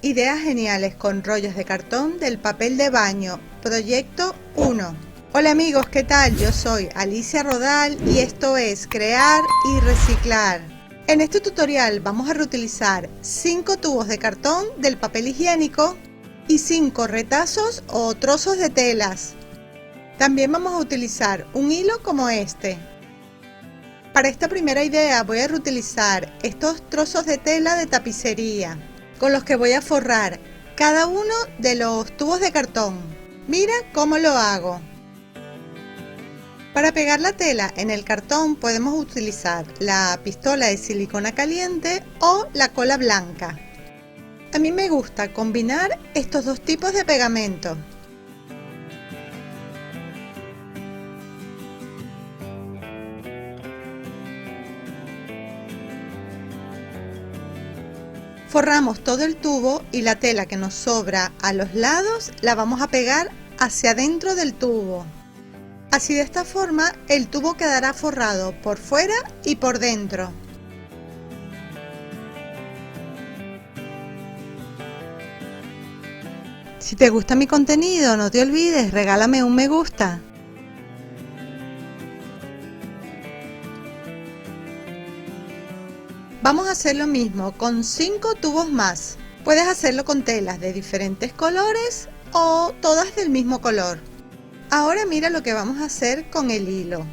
Ideas geniales con rollos de cartón del papel de baño, proyecto 1. Hola amigos, ¿qué tal? Yo soy Alicia Rodal y esto es Crear y Reciclar. En este tutorial vamos a reutilizar 5 tubos de cartón del papel higiénico y 5 retazos o trozos de telas. También vamos a utilizar un hilo como este. Para esta primera idea voy a reutilizar estos trozos de tela de tapicería, con los que voy a forrar cada uno de los tubos de cartón. Mira cómo lo hago. Para pegar la tela en el cartón podemos utilizar la pistola de silicona caliente o la cola blanca. A mí me gusta combinar estos dos tipos de pegamento. Forramos todo el tubo y la tela que nos sobra a los lados la vamos a pegar hacia adentro del tubo. Así, de esta forma el tubo quedará forrado por fuera y por dentro. Si te gusta mi contenido, no te olvides, regálame un me gusta. Vamos a hacer lo mismo con 5 tubos más. Puedes hacerlo con telas de diferentes colores o todas del mismo color. Ahora mira lo que vamos a hacer con el hilo.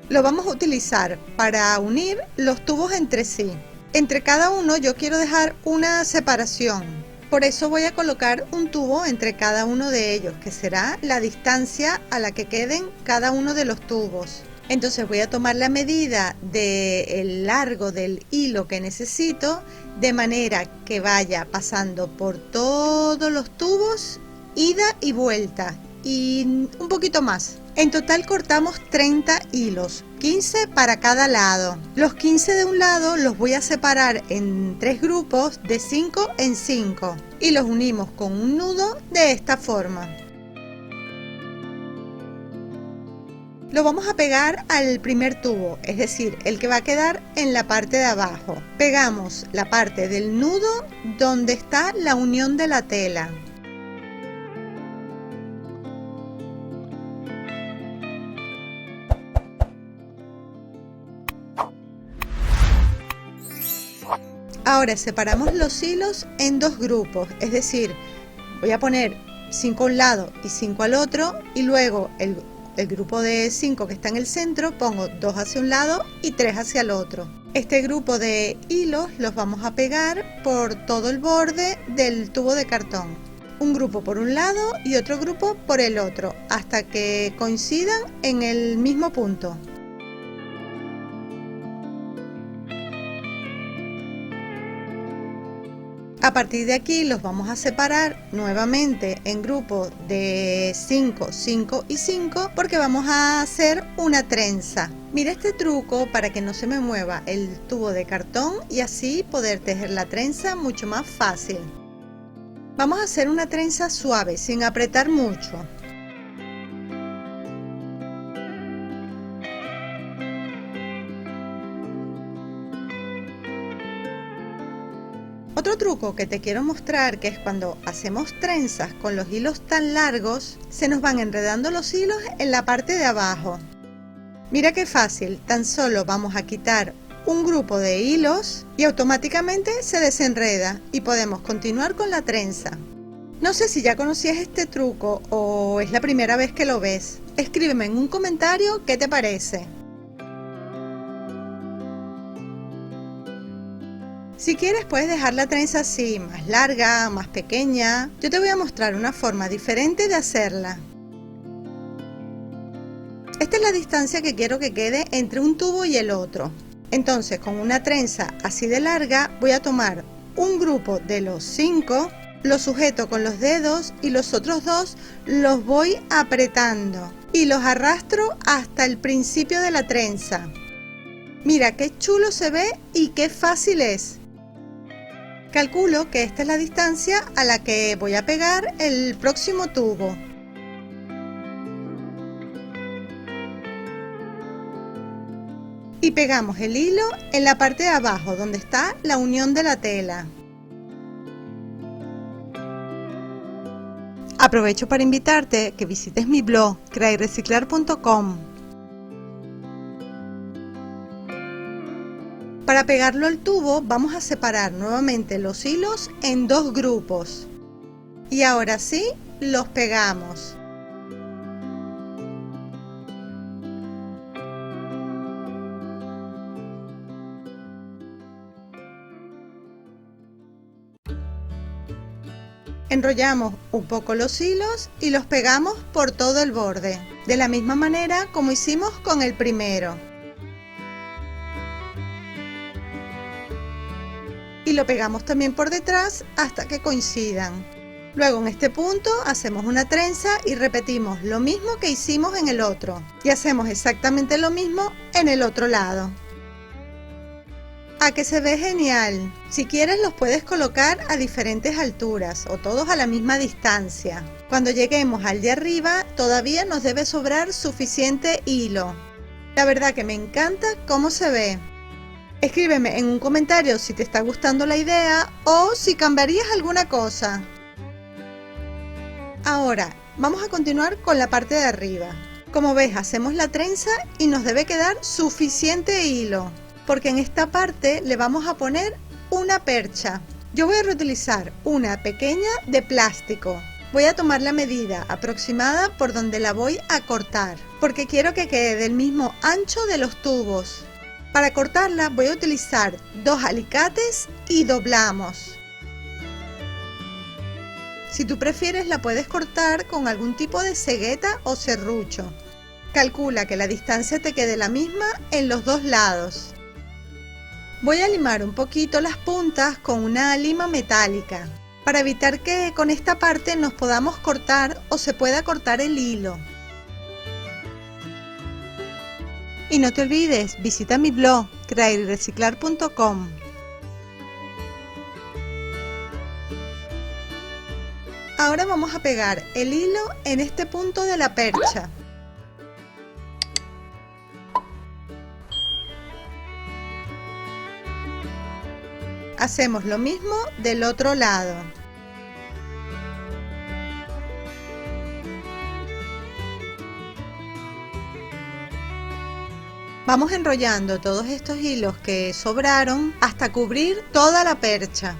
Lo vamos a utilizar para unir los tubos entre sí. Entre cada uno yo quiero dejar una separación. Por eso voy a colocar un tubo entre cada uno de ellos, que será la distancia a la que queden cada uno de los tubos. Entonces voy a tomar la medida del largo del hilo que necesito, de manera que vaya pasando por todos los tubos, ida y vuelta, y un poquito más. En total cortamos 30 hilos, 15 para cada lado. Los 15 de un lado los voy a separar en 3 grupos de 5 en 5 y los unimos con un nudo de esta forma. Lo vamos a pegar al primer tubo, es decir, el que va a quedar en la parte de abajo. Pegamos la parte del nudo donde está la unión de la tela. Ahora separamos los hilos en 2 grupos, es decir, voy a poner 5 a un lado y 5 al otro, y luego el grupo de 5 que está en el centro pongo 2 hacia un lado y 3 hacia el otro. Este grupo de hilos los vamos a pegar por todo el borde del tubo de cartón. Un grupo por un lado y otro grupo por el otro, hasta que coincidan en el mismo punto. A partir de aquí los vamos a separar nuevamente en grupos de 5, 5 y 5 porque vamos a hacer una trenza. Mira este truco para que no se me mueva el tubo de cartón y así poder tejer la trenza mucho más fácil. Vamos a hacer una trenza suave sin apretar mucho. Otro truco que te quiero mostrar, que es cuando hacemos trenzas con los hilos tan largos, se nos van enredando los hilos en la parte de abajo. Mira qué fácil, tan solo vamos a quitar un grupo de hilos y automáticamente se desenreda y podemos continuar con la trenza. No sé si ya conocías este truco o es la primera vez que lo ves. Escríbeme en un comentario qué te parece. Si quieres puedes dejar la trenza así, más larga, más pequeña. Yo te voy a mostrar una forma diferente de hacerla. Esta es la distancia que quiero que quede entre un tubo y el otro. Entonces, con una trenza así de larga voy a tomar un grupo de los 5, los sujeto con los dedos y los otros 2 los voy apretando y los arrastro hasta el principio de la trenza. Mira qué chulo se ve y qué fácil es. Calculo que esta es la distancia a la que voy a pegar el próximo tubo. Y pegamos el hilo en la parte de abajo donde está la unión de la tela. Aprovecho para invitarte a que visites mi blog creayreciclar.com. Para pegarlo al tubo vamos a separar nuevamente los hilos en dos grupos. Y ahora sí, los pegamos. Enrollamos un poco los hilos y los pegamos por todo el borde, de la misma manera como hicimos con el primero. Y lo pegamos también por detrás hasta que coincidan. Luego en este punto hacemos una trenza y repetimos lo mismo que hicimos en el otro. Y hacemos exactamente lo mismo en el otro lado. ¡A que se ve genial! Si quieres los puedes colocar a diferentes alturas o todos a la misma distancia. Cuando lleguemos al de arriba todavía nos debe sobrar suficiente hilo. La verdad que me encanta cómo se ve. Escríbeme en un comentario si te está gustando la idea o si cambiarías alguna cosa. Ahora vamos a continuar con la parte de arriba. Como ves, hacemos la trenza y nos debe quedar suficiente hilo, porque en esta parte le vamos a poner una percha. Yo voy a reutilizar una pequeña de plástico. Voy a tomar la medida aproximada por donde la voy a cortar, porque quiero que quede del mismo ancho de los tubos. Para cortarla voy a utilizar dos alicates y doblamos. Si tú prefieres la puedes cortar con algún tipo de cegueta o serrucho. Calcula que la distancia te quede la misma en los dos lados. Voy a limar un poquito las puntas con una lima metálica, para evitar que con esta parte nos podamos cortar o se pueda cortar el hilo. Y no te olvides, visita mi blog creayreciclar.com. Ahora vamos a pegar el hilo en este punto de la percha. Hacemos lo mismo del otro lado. Vamos enrollando todos estos hilos que sobraron hasta cubrir toda la percha.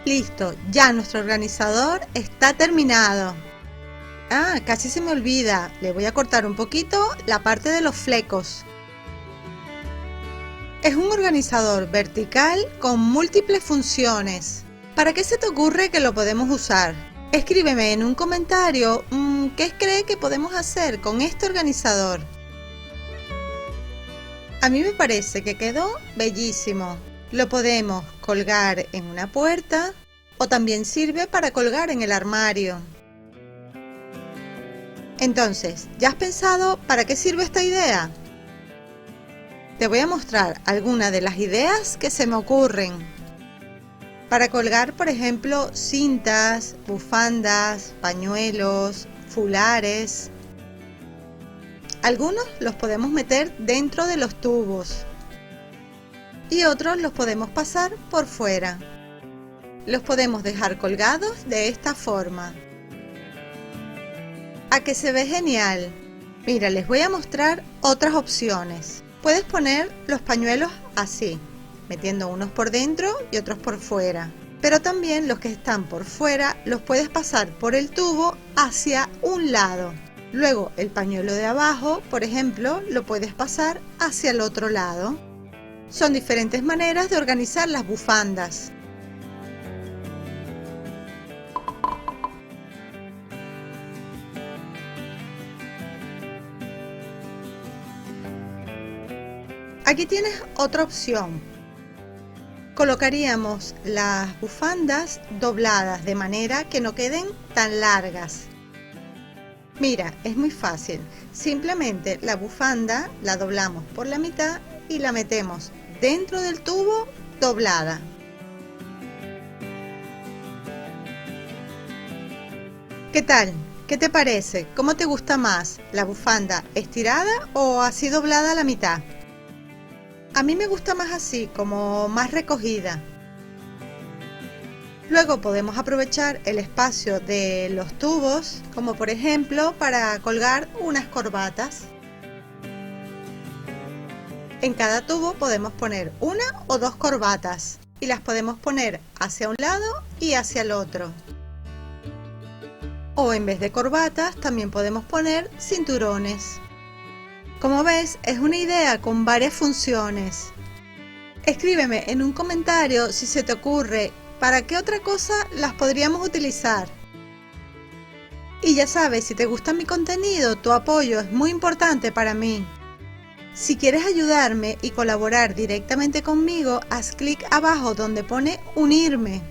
Listo, ya nuestro organizador está terminado. Ah, casi se me olvida, le voy a cortar un poquito la parte de los flecos. Es un organizador vertical con múltiples funciones. ¿Para qué se te ocurre que lo podemos usar? Escríbeme en un comentario qué cree que podemos hacer con este organizador. A mí me parece que quedó bellísimo. Lo podemos colgar en una puerta o también sirve para colgar en el armario. Entonces, ¿ya has pensado para qué sirve esta idea? Te voy a mostrar algunas de las ideas que se me ocurren. Para colgar, por ejemplo, cintas, bufandas, pañuelos, fulares. Algunos los podemos meter dentro de los tubos y otros los podemos pasar por fuera. Los podemos dejar colgados de esta forma. ¿A que se ve genial? Mira, les voy a mostrar otras opciones. Puedes poner los pañuelos así, metiendo unos por dentro y otros por fuera. Pero también los que están por fuera los puedes pasar por el tubo hacia un lado. Luego el pañuelo de abajo, por ejemplo, lo puedes pasar hacia el otro lado. Son diferentes maneras de organizar las bufandas. Aquí tienes otra opción. Colocaríamos las bufandas dobladas de manera que no queden tan largas. Mira, es muy fácil. Simplemente la bufanda la doblamos por la mitad y la metemos dentro del tubo doblada. ¿Qué tal? ¿Qué te parece? ¿Cómo te gusta más? ¿La bufanda estirada o así doblada a la mitad? A mí me gusta más así, como más recogida. Luego podemos aprovechar el espacio de los tubos, como por ejemplo para colgar unas corbatas. En cada tubo podemos poner una o dos corbatas y las podemos poner hacia un lado y hacia el otro. O en vez de corbatas también podemos poner cinturones. Como ves, es una idea con varias funciones. Escríbeme en un comentario si se te ocurre para qué otra cosa las podríamos utilizar. Y ya sabes, si te gusta mi contenido, tu apoyo es muy importante para mí. Si quieres ayudarme y colaborar directamente conmigo, haz clic abajo donde pone unirme.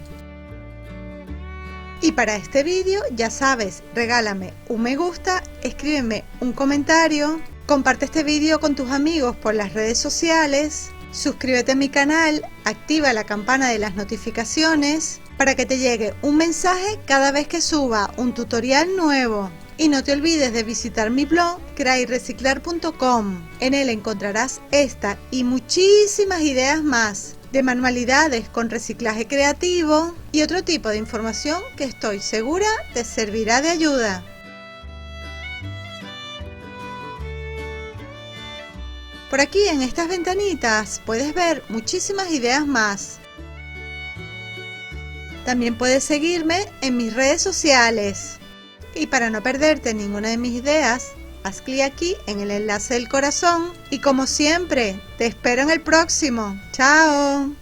Y para este vídeo, ya sabes, regálame un me gusta, escríbeme un comentario, comparte este vídeo con tus amigos por las redes sociales, suscríbete a mi canal, activa la campana de las notificaciones para que te llegue un mensaje cada vez que suba un tutorial nuevo. Y no te olvides de visitar mi blog creayreciclar.com. En él encontrarás esta y muchísimas ideas más de manualidades con reciclaje creativo y otro tipo de información que estoy segura te servirá de ayuda. Por aquí en estas ventanitas puedes ver muchísimas ideas más. También puedes seguirme en mis redes sociales. Y para no perderte ninguna de mis ideas, haz clic aquí en el enlace del corazón y como siempre, te espero en el próximo. ¡Chao!